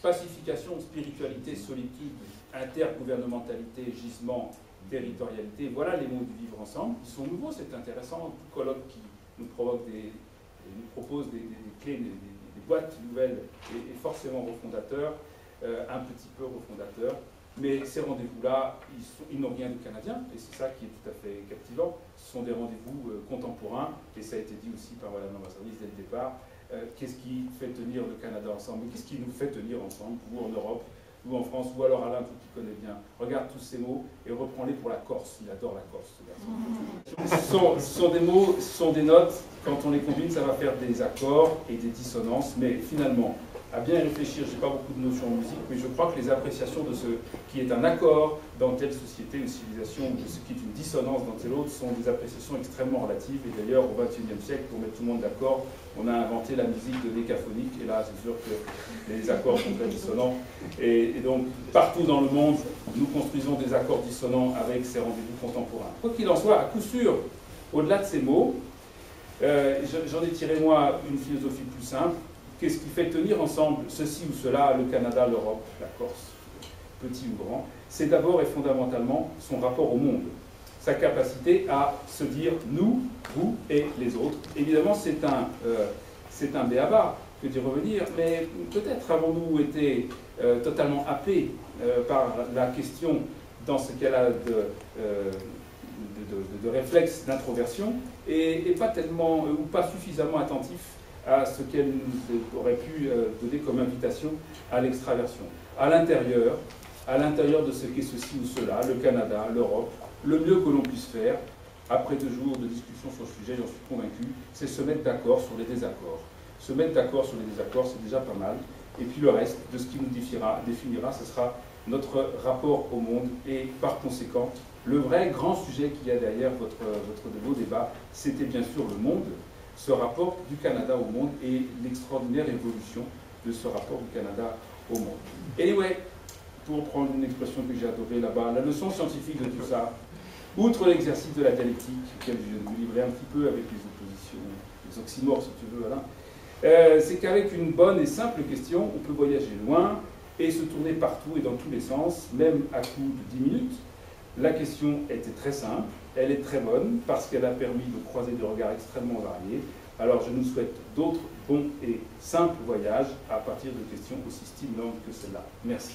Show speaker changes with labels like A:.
A: pacification, spiritualité, solitude, intergouvernementalité, gisement, territorialité, voilà les mots du vivre ensemble. Ils sont nouveaux, c'est intéressant, tout colloque qui nous propose des clés, des boîtes nouvelles et forcément refondateurs, un petit peu refondateurs. Mais ces rendez-vous-là, ils n'ont rien de canadien, et c'est ça qui est tout à fait captivant. Ce sont des rendez-vous contemporains, et ça a été dit aussi par Madame l'ambassadrice dès le départ. Qu'est-ce qui fait tenir le Canada ensemble? Qu'est-ce qui nous fait tenir ensemble, vous en Europe, vous en France, ou alors Alain, toi qui connais bien. Regarde tous ces mots et reprends-les pour la Corse. Il adore la Corse, ce garçon. Ce sont des mots, ce sont des notes. Quand on les combine, ça va faire des accords et des dissonances, mais finalement, à bien réfléchir, je n'ai pas beaucoup de notions en musique, mais je crois que les appréciations de ce qui est un accord dans telle société ou civilisation, ou de ce qui est une dissonance dans telle autre, sont des appréciations extrêmement relatives. Et d'ailleurs, au XXIe siècle, pour mettre tout le monde d'accord, on a inventé la musique de décaphonique, et là, c'est sûr que les accords sont très dissonants. Et donc, partout dans le monde, nous construisons des accords dissonants avec ces rendez-vous contemporains. Quoi qu'il en soit, à coup sûr, au-delà de ces mots, j'en ai tiré, moi, une philosophie plus simple. Qu'est-ce qui fait tenir ensemble ceci ou cela, le Canada, l'Europe, la Corse, petit ou grand? C'est d'abord et fondamentalement son rapport au monde, sa capacité à se dire nous, vous et les autres. Évidemment, c'est un b.a.-ba que d'y revenir, mais peut-être avons-nous été totalement happés par la question dans ce qu'elle a de réflexe d'introversion et pas tellement ou pas suffisamment attentifs à ce qu'elle nous aurait pu donner comme invitation à l'extraversion. À l'intérieur de ce qu'est ceci ou cela, le Canada, l'Europe, le mieux que l'on puisse faire, après 2 jours de discussion sur le sujet, j'en suis convaincu, c'est se mettre d'accord sur les désaccords. Se mettre d'accord sur les désaccords, c'est déjà pas mal. Et puis le reste de ce qui nous définira, ce sera notre rapport au monde. Et par conséquent, le vrai grand sujet qu'il y a derrière votre beau débat, c'était bien sûr le monde, ce rapport du Canada au monde et l'extraordinaire évolution de ce rapport du Canada au monde. Anyway, pour prendre une expression que j'ai adorée là-bas, la leçon scientifique de tout ça, outre l'exercice de la dialectique, auquel je viens de vous livrer un petit peu avec les oppositions, les oxymores si tu veux, Alain, c'est qu'avec une bonne et simple question, on peut voyager loin et se tourner partout et dans tous les sens, même à coup de 10 minutes. La question était très simple, elle est très bonne, parce qu'elle a permis de croiser des regards extrêmement variés. Alors je nous souhaite d'autres bons et simples voyages à partir de questions aussi stimulantes que celle-là. Merci.